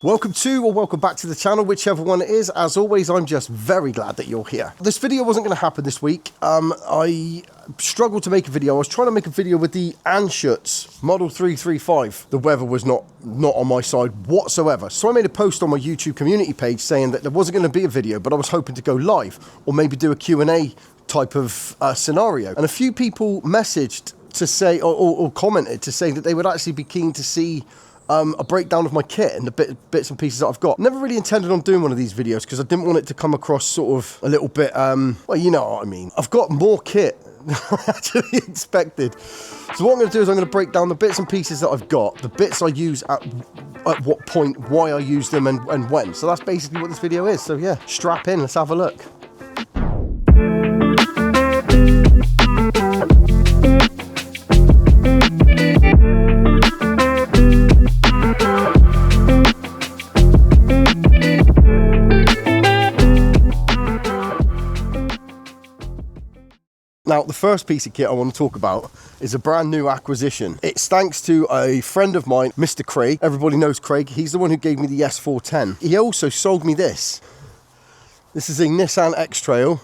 Welcome to or welcome back to the channel, whichever one it is. As always, I'm just very glad that you're here. This video wasn't going to happen this week. I struggled to make a video. I was trying to make a video with the Anschutz Model 335. The weather was not on my side whatsoever. So I made a post on my YouTube community page saying that there wasn't going to be a video, but I was hoping to go live or maybe do a Q&A type of scenario. And a few people messaged to say or commented to say that they would actually be keen to see a breakdown of my kit and the bits and pieces that I've got. Never really intended on doing one of these videos because I didn't want it to come across sort of a little bit, well, you know what I mean. I've got more kit than I actually expected. So what I'm going to do is I'm going to break down the bits and pieces that I've got, the bits I use at what point, why I use them and when. So that's basically what this video is. So yeah, strap in, let's have a look. Now, the first piece of kit I want to talk about is a brand new acquisition. It's thanks to a friend of mine, Mr. Craig. Everybody knows Craig. He's the one who gave me the S410. He also sold me this. This is a Nissan X-Trail.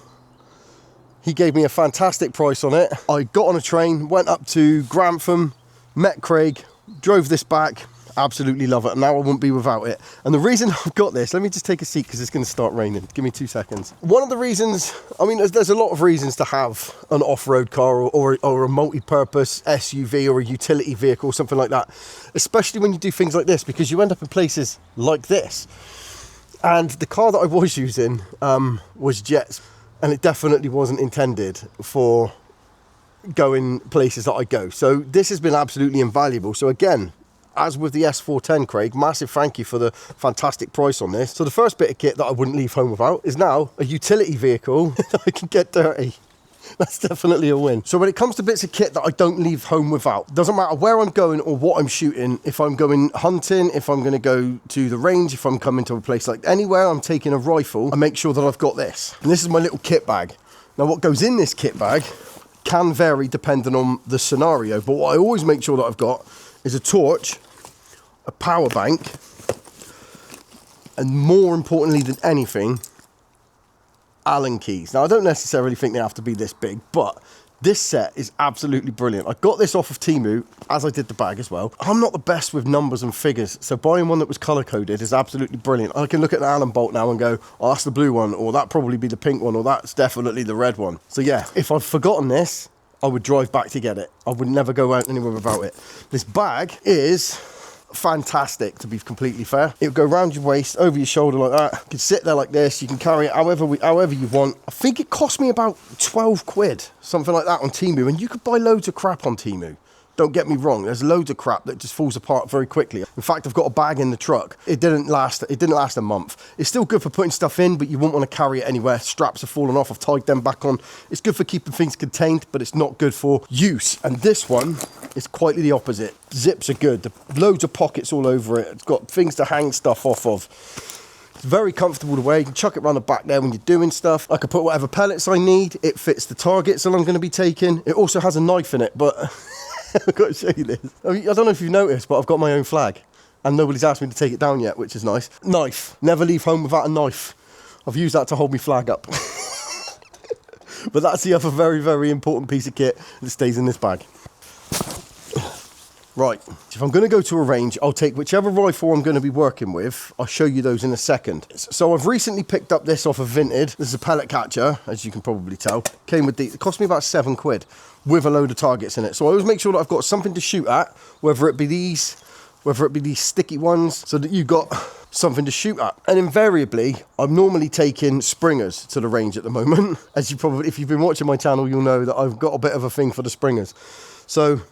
He gave me a fantastic price on it. I got on a train, went up to Grantham, met Craig, drove this back. Absolutely love it, and now I wouldn't be without it. And the reason I've got this, let me just take a seat because it's going to start raining. Give me 2 seconds. One of the reasons, I mean, there's a lot of reasons to have an off-road car or a multi-purpose SUV or a utility vehicle or something like that, especially when you do things like this, because you end up in places like this. And the car that I was using was Jets, and it definitely wasn't intended for going places that I go. So this has been absolutely invaluable. So again, as with the S410, Craig, massive thank you for the fantastic price on this. So the first bit of kit that I wouldn't leave home without is now a utility vehicle that I can get dirty. That's definitely a win. So when it comes to bits of kit that I don't leave home without, doesn't matter where I'm going or what I'm shooting, if I'm going hunting, if I'm going to go to the range, if I'm coming to a place like anywhere, I'm taking a rifle, I make sure that I've got this. And this is my little kit bag. Now what goes in this kit bag can vary depending on the scenario, but what I always make sure that I've got is a torch, a power bank, and more importantly than anything, Allen keys. Now I don't necessarily think they have to be this big, but this set is absolutely brilliant. I got this off of Temu, as I did the bag as well. I'm not the best with numbers and figures, so buying one that was color coded is absolutely brilliant. I can look at the Allen bolt now and go, oh, that's the blue one, or that probably be the pink one, or that's definitely the red one. So yeah, if I've forgotten this, I would drive back to get it. I would never go out anywhere without it. This bag is fantastic, to be completely fair. It'll go around your waist, over your shoulder like that. You can sit there like this. You can carry it however you want. I think it cost me about 12 quid, something like that on Temu. And you could buy loads of crap on Temu. Don't get me wrong, there's loads of crap that just falls apart very quickly. In fact, I've got a bag in the truck. It didn't last a month. It's still good for putting stuff in, but you wouldn't want to carry it anywhere. Straps have fallen off, I've tied them back on. It's good for keeping things contained, but it's not good for use. And this one is quite the opposite. Zips are good, loads of pockets all over it. It's got things to hang stuff off of. It's very comfortable to wear. You can chuck it around the back there when you're doing stuff. I can put whatever pellets I need. It fits the targets that I'm going to be taking. It also has a knife in it, but I've got to show you this. I don't know if you've noticed, but I've got my own flag and nobody's asked me to take it down yet, which is nice. Knife. Never leave home without a knife. I've used that to hold my flag up. But that's the other very, very important piece of kit that stays in this bag. Right, if I'm going to go to a range, I'll take whichever rifle I'm going to be working with. I'll show you those in a second. So I've recently picked up this off of Vinted. This is a pellet catcher, as you can probably tell. Came with these. It cost me about 7 quid with a load of targets in it. So I always make sure that I've got something to shoot at, whether it be these sticky ones, so that you've got something to shoot at. And invariably, I'm normally taking springers to the range at the moment. As you probably, if you've been watching my channel, you'll know that I've got a bit of a thing for the springers. So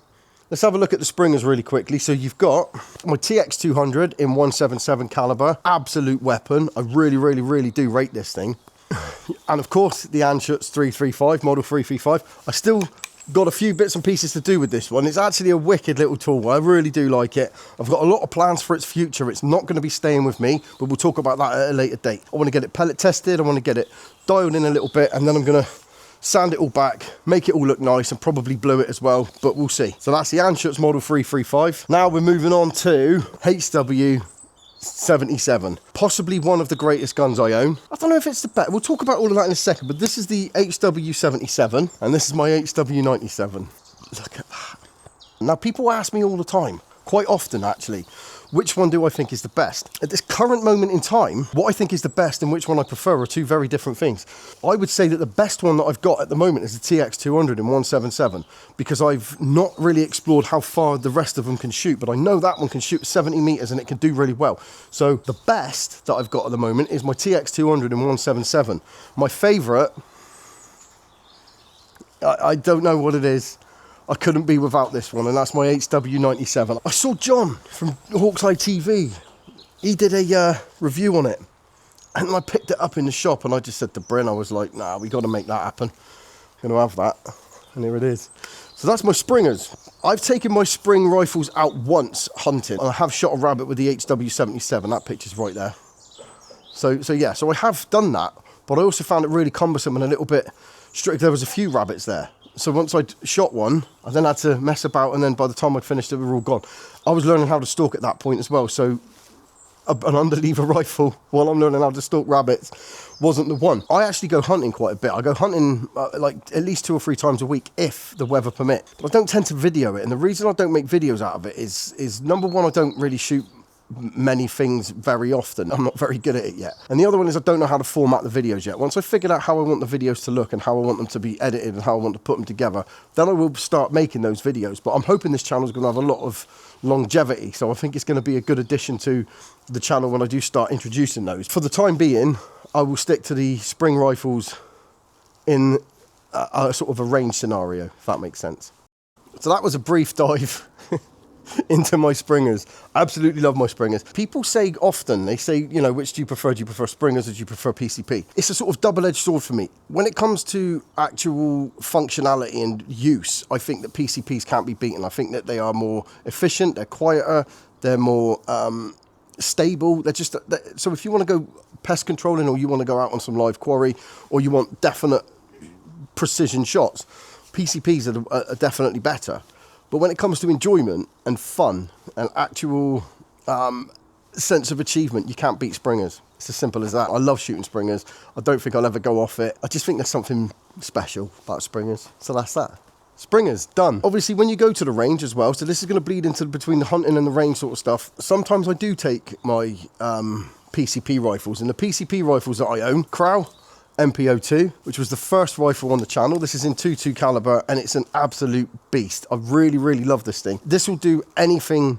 let's have a look at the springers really quickly. So you've got my TX200 in 177 caliber, absolute weapon. I really, really, really do rate this thing. And of course, the Anschutz 335, model 335. I still got a few bits and pieces to do with this one. It's actually a wicked little tool. I really do like it. I've got a lot of plans for its future. It's not going to be staying with me, but we'll talk about that at a later date. I want to get it pellet tested. I want to get it dialed in a little bit, and then I'm going to sand it all back, make it all look nice, and probably blue it as well, but we'll see. So that's the Anschutz Model 335. Now we're moving on to HW 77. Possibly one of the greatest guns I own. I don't know if it's the best. We'll talk about all of that in a second, but this is the HW77 and this is my HW97. Look at that. Now, people ask me all the time, quite often actually, which one do I think is the best? At this current moment in time, what I think is the best and which one I prefer are two very different things. I would say that the best one that I've got at the moment is the TX200 in 177, because I've not really explored how far the rest of them can shoot, but I know that one can shoot 70 meters and it can do really well. So the best that I've got at the moment is my TX200 in 177. My favorite, I don't know what it is. I couldn't be without this one, and that's my HW97. I saw John from Hawkeye TV. He did a review on it, and I picked it up in the shop, and I just said to Bryn, I was like, nah, we got to make that happen. I'm going to have that, and here it is. So that's my springers. I've taken my spring rifles out once hunting, and I have shot a rabbit with the HW77. That picture's right there. So I have done that, but I also found it really cumbersome and a little bit strict. There was a few rabbits there. So once I'd shot one, I then had to mess about, and then by the time I'd finished it, we were all gone. I was learning how to stalk at that point as well, so an underlever rifle while I'm learning how to stalk rabbits wasn't the one. I actually go hunting quite a bit. I go hunting like at least 2 or 3 times a week if the weather permits. But I don't tend to video it, and the reason I don't make videos out of it is number one, I don't really shoot many things very often. I'm not very good at it yet. And the other one is I don't know how to format the videos yet. Once I figured out how I want the videos to look and how I want them to be edited and how I want to put them together, then I will start making those videos. But I'm hoping this channel is going to have a lot of longevity, so I think it's going to be a good addition to the channel when I do start introducing those. For the time being, I will stick to the spring rifles in a sort of a range scenario, if that makes sense. So that was a brief dive into my springers. I absolutely love my springers. People say often, they say, you know, which do you prefer? Do you prefer springers or do you prefer PCP? It's a sort of double-edged sword for me. When it comes to actual functionality and use, I think that PCPs can't be beaten. I think that they are more efficient, they're quieter, they're more stable. They're just, so if you want to go pest controlling, or you want to go out on some live quarry, or you want definite precision shots, PCPs are definitely better. But when it comes to enjoyment and fun and actual sense of achievement, you can't beat springers. It's as simple as that. I love shooting springers. I don't think I'll ever go off it. I just think there's something special about springers. So that's that. Springers, done. Obviously, when you go to the range as well, so this is going to bleed into between the hunting and the range sort of stuff. Sometimes I do take my PCP rifles, and the PCP rifles that I own, Crow MPO2, which was the first rifle on the channel. This is in 22 caliber, and it's an absolute beast. I really, really love this thing. This will do anything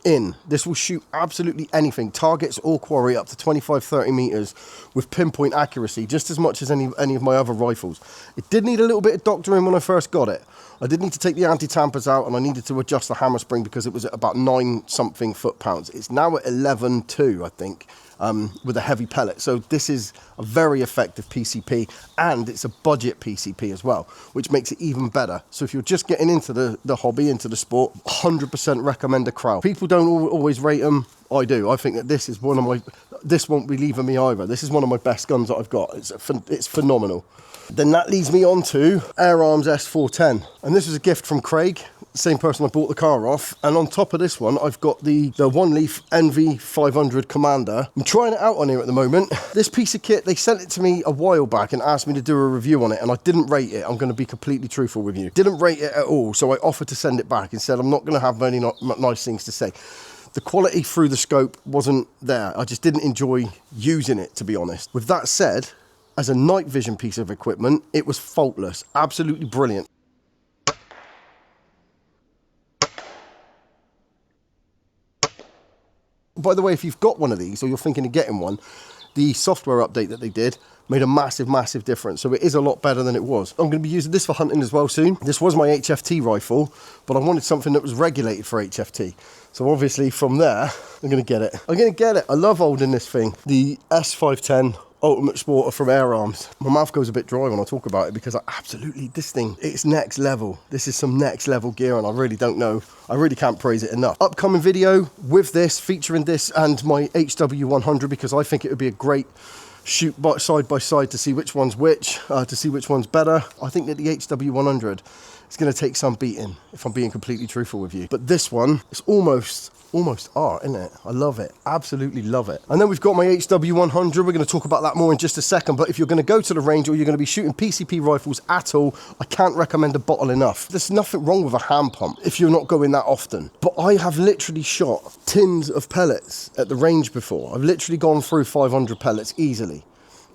in. This will shoot absolutely anything, targets or quarry up to 25-30 meters with pinpoint accuracy, just as much as any of my other rifles. It did need a little bit of doctoring when I first got it. I did need to take the anti-tampers out, and I needed to adjust the hammer spring because it was at about 9-something foot-pounds. It's now at 11.2, I think. With a heavy pellet. So this is a very effective PCP, and it's a budget PCP as well, which makes it even better. So if you're just getting into the hobby, into the sport, 100% recommend a Crow. People don't always rate them. I do. I think that this is one of my, this won't be leaving me either. This is one of my best guns that I've got. It's phenomenal. Then that leads me on to Air Arms S410. And this was a gift from Craig, same person I bought the car off. And on top of this one, I've got the One Leaf NV500 Commander. I'm trying it out on here at the moment. This piece of kit, they sent it to me a while back and asked me to do a review on it, and I didn't rate it. I'm going to be completely truthful with you. Didn't rate it at all, so I offered to send it back and said I'm not going to have many nice things to say. The quality through the scope wasn't there. I just didn't enjoy using it, to be honest. With that said, as a night vision piece of equipment, it was faultless, absolutely brilliant. By the way, if you've got one of these or you're thinking of getting one, the software update that they did made a massive, massive difference. So it is a lot better than it was. I'm going to be using this for hunting as well soon. This was my HFT rifle, but I wanted something that was regulated for HFT. So obviously from there, I'm going to get it. I'm going to get it. I love holding this thing. The S510 Ultimate Sporter from Air Arms. My mouth goes a bit dry when I talk about it because this thing, it's next level. This is some next level gear, and I really don't know. I really can't praise it enough. Upcoming video with this, featuring this and my HW100, because I think it would be a great shoot side by side to see which one's which, to see which one's better. I think that the HW100 it's going to take some beating, if I'm being completely truthful with you. But this one, it's almost art, isn't it? I love it. Absolutely love it. And then we've got my HW100. We're going to talk about that more in just a second. But if you're going to go to the range or you're going to be shooting PCP rifles at all, I can't recommend a bottle enough. There's nothing wrong with a hand pump if you're not going that often. But I have literally shot tins of pellets at the range before. I've literally gone through 500 pellets easily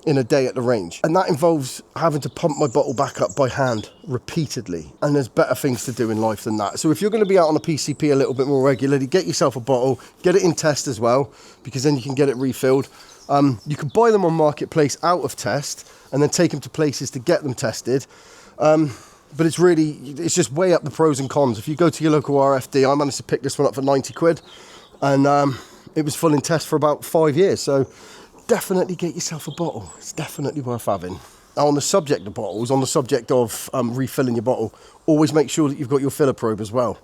in a day at the range. And that involves having to pump my bottle back up by hand repeatedly. And there's better things to do in life than that. So if you're going to be out on a PCP a little bit more regularly, get yourself a bottle, get it in test as well, because then you can get it refilled. You can buy them on Marketplace out of test and then take them to places to get them tested. But it's just weigh up the pros and cons. If you go to your local RFD, I managed to pick this one up for 90 quid. And it was full in test for about 5 years. So definitely get yourself a bottle. It's definitely worth having. Now, on the subject of bottles, on the subject of refilling your bottle, always make sure that you've got your filler probe as well.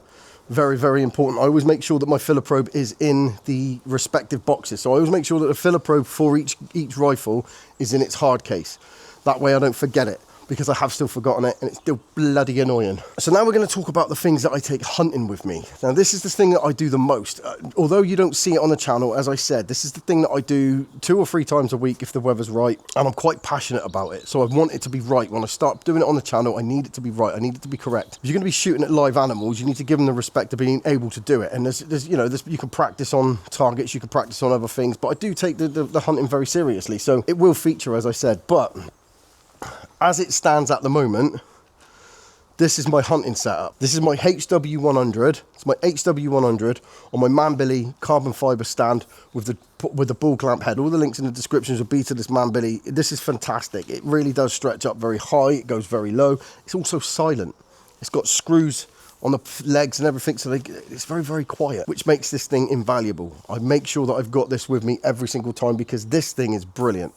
Very, very important. I always make sure that my filler probe is in the respective boxes. So I always make sure that the filler probe for each rifle is in its hard case. That way I don't forget it, because I have still forgotten it and it's still bloody annoying. So now we're going to talk about the things that I take hunting with me. Now this is the thing that I do the most. Although you don't see it on the channel, as I said, this is the thing that I do 2 or 3 times a week if the weather's right, and I'm quite passionate about it. So I want it to be right. When I start doing it on the channel, I need it to be right. I need it to be correct. If you're going to be shooting at live animals, you need to give them the respect of being able to do it. And you can practice on targets, you can practice on other things, but I do take the hunting very seriously. So it will feature, as I said, but as it stands at the moment, this is my hunting setup. This is my HW100. It's my HW100 on my Manbilly carbon fibre stand with the bull clamp head. All the links in the descriptions will be to this Manbilly. This is fantastic. It really does stretch up very high. It goes very low. It's also silent. It's got screws on the legs and everything, so it's very, very quiet, which makes this thing invaluable. I make sure that I've got this with me every single time because this thing is brilliant.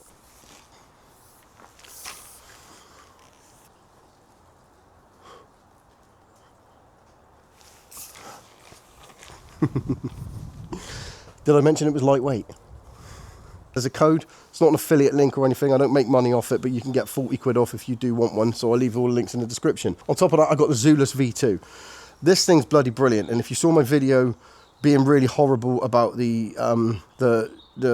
Did I mention it was lightweight? There's a code. It's not an affiliate link or anything. I don't make money off it, but you can get 40 quid off if you do want one. So I'll leave all the links in the description. On top of that, I got the Zulus V2. This thing's bloody brilliant. And if you saw my video being really horrible about the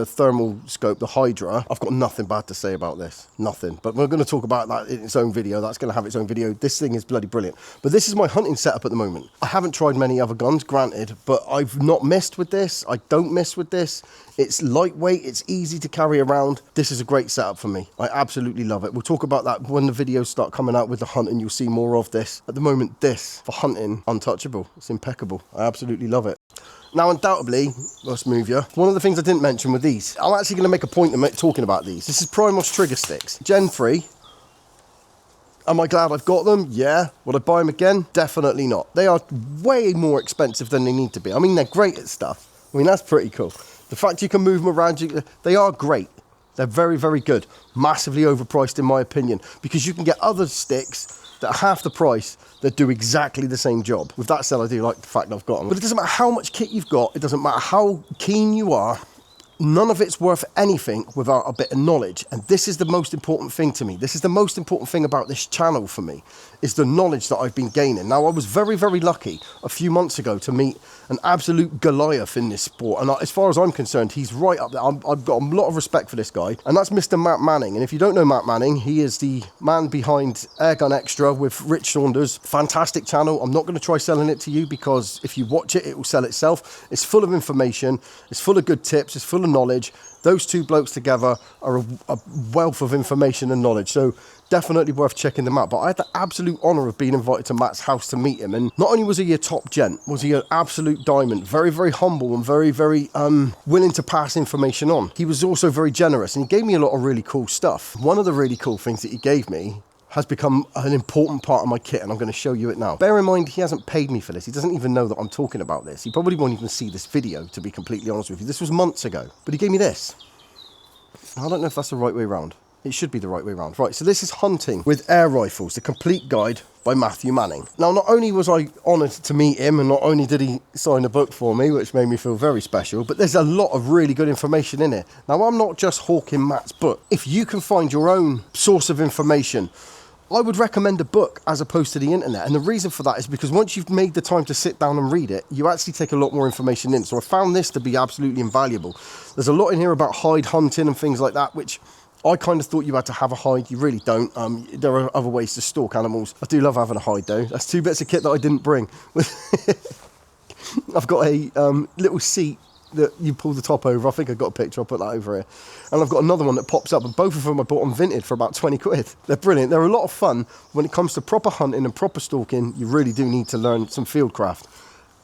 thermal scope, the Hydra, I've got nothing bad to say about this. Nothing. But we're going to talk about that in its own video. That's going to have its own video. This thing is bloody brilliant. But this is my hunting setup at the moment. I haven't tried many other guns, granted, but I've not messed with this. I don't mess with this. It's lightweight. It's easy to carry around. This is a great setup for me. I absolutely love it. We'll talk about that when the videos start coming out with the hunting. You'll see more of this. At the moment, this, for hunting, untouchable. It's impeccable. I absolutely love it. Now, undoubtedly, let's move you. One of the things I didn't mention with these, I'm actually going to make a point of talking about these. This is Primos trigger sticks. Gen 3. Am I glad I've got them? Yeah. Would I buy them again? Definitely not. They are way more expensive than they need to be. I mean, they're great at stuff. I mean, that's pretty cool. The fact you can move them around, they are great. They're very, very good. Massively overpriced in my opinion, because you can get other sticks that are half the price that do exactly the same job. With that said, I do like the fact that I've got them. But it doesn't matter how much kit you've got, it doesn't matter how keen you are, none of it's worth anything without a bit of knowledge. And this is the most important thing to me. This is the most important thing about this channel for me, is the knowledge that I've been gaining. Now, I was very, very lucky a few months ago to meet an absolute Goliath in this sport. And as far as I'm concerned, he's right up there. I've got a lot of respect for this guy. And that's Mr. Matt Manning. And if you don't know Matt Manning, he is the man behind Airgun Extra with Rich Saunders. Fantastic channel. I'm not going to try selling it to you because if you watch it, it will sell itself. It's full of information. It's full of good tips. It's full of knowledge. Those two blokes together are a wealth of information and knowledge. So definitely worth checking them out. But I had the absolute honour of being invited to Matt's house to meet him. And not only was he a top gent, was he an absolute diamond. Very, very humble and very, very willing to pass information on. He was also very generous and he gave me a lot of really cool stuff. One of the really cool things that he gave me has become an important part of my kit, and I'm going to show you it now. Bear in mind, he hasn't paid me for this. He doesn't even know that I'm talking about this. He probably won't even see this video, to be completely honest with you. This was months ago, but he gave me this. I don't know if that's the right way around. It should be the right way around. Right, so this is Hunting with Air Rifles, the complete guide by Matthew Manning. Now, not only was I honoured to meet him, and not only did he sign a book for me, which made me feel very special, but there's a lot of really good information in it. Now, I'm not just hawking Matt's book. If you can find your own source of information I would recommend a book as opposed to the internet. And the reason for that is because once you've made the time to sit down and read it, you actually take a lot more information in. So I found this to be absolutely invaluable. There's a lot in here about hide hunting and things like that, which I kind of thought you had to have a hide. You really don't. There are other ways to stalk animals. I do love having a hide though. That's 2 bits of kit that I didn't bring. I've got a little seat that you pull the top over. I think I've got a picture, I'll put that over here. And I've got another one that pops up, and both of them I bought on Vinted for about 20 quid. They're brilliant. They're a lot of fun. When it comes to proper hunting and proper stalking, you really do need to learn some fieldcraft.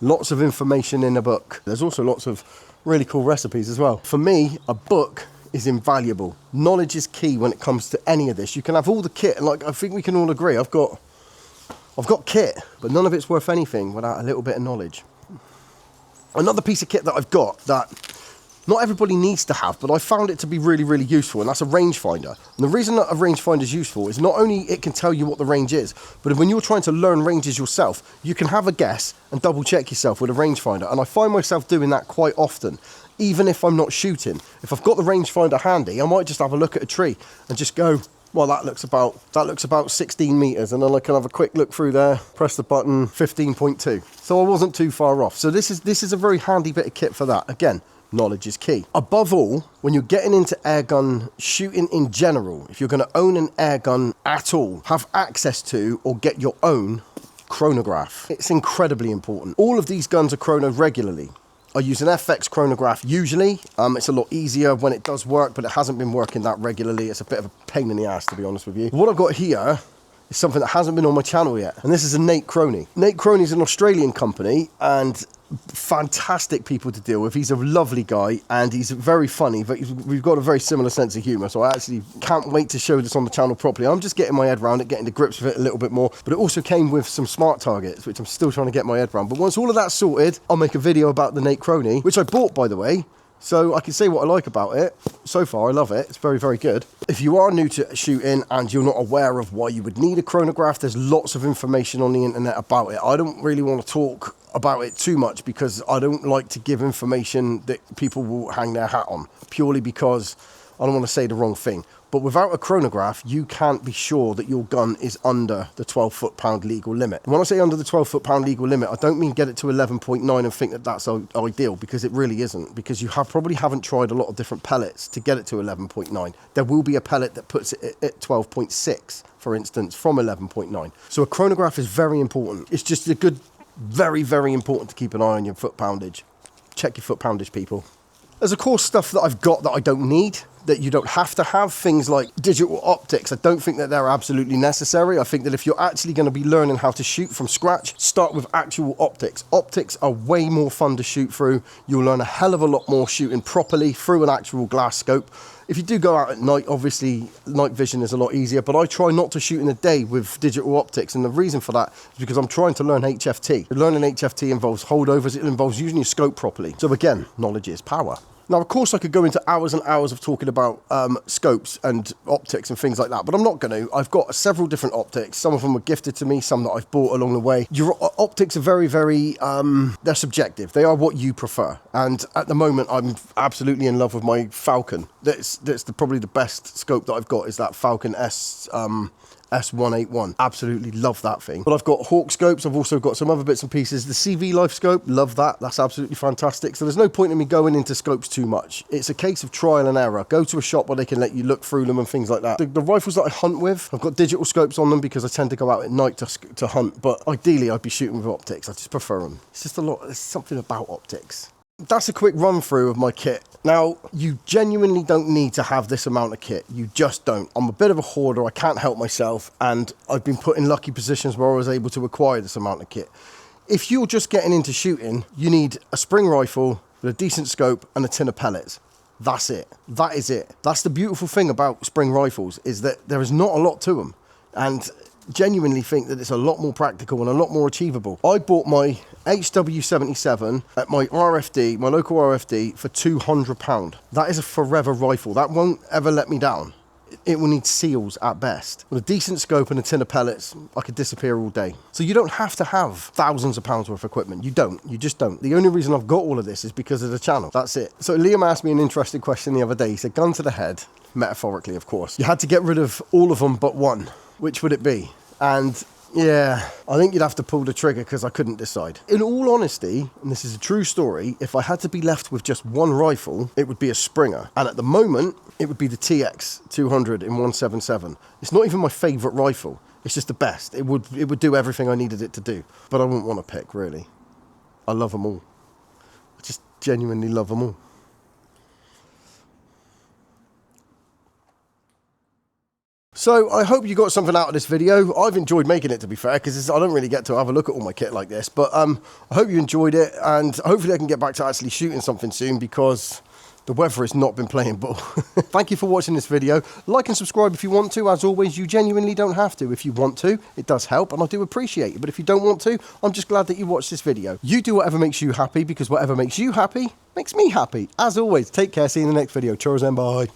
Lots of information in a book. There's also lots of really cool recipes as well. For me, a book is invaluable. Knowledge is key when it comes to any of this. You can have all the kit, and like I think we can all agree, I've got kit, but none of it's worth anything without a little bit of knowledge. Another piece of kit that I've got that not everybody needs to have, but I found it to be really, really useful, and that's a rangefinder. And the reason that a rangefinder is useful is not only it can tell you what the range is, but when you're trying to learn ranges yourself, you can have a guess and double check yourself with a rangefinder. And I find myself doing that quite often, even if I'm not shooting. If I've got the rangefinder handy, I might just have a look at a tree and just go, well, that looks about 16 meters, and then I can have a quick look through there, press the button, 15.2. So I wasn't too far off. So this is a very handy bit of kit for that. Again, knowledge is key. Above all, when you're getting into airgun shooting in general, if you're going to own an airgun at all, have access to or get your own chronograph. It's incredibly important. All of these guns are chronoed regularly. I use an FX chronograph usually. It's a lot easier when it does work, but it hasn't been working that regularly. It's a bit of a pain in the ass, to be honest with you. What I've got here is something that hasn't been on my channel yet, and this is a Nate Croney. Nate Croney is an Australian company, and fantastic people to deal with. He's a lovely guy, and he's very funny, but we've got a very similar sense of humour, so I actually can't wait to show this on the channel properly. I'm just getting my head around it, getting to grips with it a little bit more, but it also came with some smart targets, which I'm still trying to get my head around. But once all of that's sorted, I'll make a video about the Nate Croney, which I bought, by the way, so I can say what I like about it. So far, I love it. It's very, very good. If you are new to shooting and you're not aware of why you would need a chronograph, there's lots of information on the internet about it. I don't really want to talk about it too much because I don't like to give information that people will hang their hat on, purely because I don't want to say the wrong thing. But without a chronograph, you can't be sure that your gun is under the 12 foot-pound legal limit. And when I say under the 12 foot-pound legal limit, I don't mean get it to 11.9 and think that that's ideal, because it really isn't, because you probably haven't tried a lot of different pellets to get it to 11.9. There will be a pellet that puts it at 12.6, for instance, from 11.9. So a chronograph is very important. It's just very, very important to keep an eye on your foot poundage. Check your foot poundage, people. There's of course stuff that I've got that I don't need, that you don't have to have. Things like digital optics, I don't think that they're absolutely necessary. I think that if you're actually going to be learning how to shoot from scratch, start with actual optics. Optics are way more fun to shoot through. You'll learn a hell of a lot more shooting properly through an actual glass scope. If you do go out at night, obviously night vision is a lot easier, but I try not to shoot in the day with digital optics, and the reason for that is because I'm trying to learn HFT. Learning HFT involves holdovers, it involves using your scope properly. So again, knowledge is power. Now, of course, I could go into hours and hours of talking about scopes and optics and things like that, but I'm not going to. I've got several different optics. Some of them were gifted to me, some that I've bought along the way. Your optics are very, very, they're subjective. They are what you prefer. And at the moment, I'm absolutely in love with my Falcon. That's probably the best scope that I've got, is that Falcon S181. Absolutely love that thing. But I've got Hawk scopes. I've also got some other bits and pieces. The CV Life scope, love that. That's absolutely fantastic. So there's no point in me going into scopes too much. It's a case of trial and error. Go to a shop where they can let you look through them and things like that. The rifles that I hunt with, I've got digital scopes on them because I tend to go out at night to hunt. But ideally, I'd be shooting with optics. I just prefer them. It's just there's something about optics. That's a quick run through of my kit. Now, you genuinely don't need to have this amount of kit. You just don't. I'm a bit of a hoarder. I can't help myself. And I've been put in lucky positions where I was able to acquire this amount of kit. If you're just getting into shooting, you need a spring rifle with a decent scope and a tin of pellets. That's it. That is it. That's the beautiful thing about spring rifles, is that there is not a lot to them. And genuinely think that it's a lot more practical and a lot more achievable. I bought my HW77 at my RFD, my local RFD, for £200. That is a forever rifle. That won't ever let me down. It will need seals at best. With a decent scope and a tin of pellets, I could disappear all day. So you don't have to have thousands of pounds worth of equipment. You don't. You just don't. The only reason I've got all of this is because of the channel. That's it. So Liam asked me an interesting question the other day. He said, gun to the head, metaphorically, of course. You had to get rid of all of them but one. which would it be? And yeah, I think you'd have to pull the trigger because I couldn't decide. In all honesty, and this is a true story, if I had to be left with just one rifle, it would be a Springer. And at the moment, it would be the TX 200 in 177. It's not even my favourite rifle. It's just the best. It would do everything I needed it to do. But I wouldn't want to pick, really. I love them all. I just genuinely love them all. So I hope you got something out of this video. I've enjoyed making it, to be fair, because I don't really get to have a look at all my kit like this. But I hope you enjoyed it, and hopefully I can get back to actually shooting something soon, because the weather has not been playing ball. Thank you for watching this video. Like and subscribe if you want to. As always, you genuinely don't have to. If you want to, it does help, and I do appreciate it. But if you don't want to, I'm just glad that you watched this video. You do whatever makes you happy, because whatever makes you happy makes me happy. As always, take care. See you in the next video. Cheers and bye.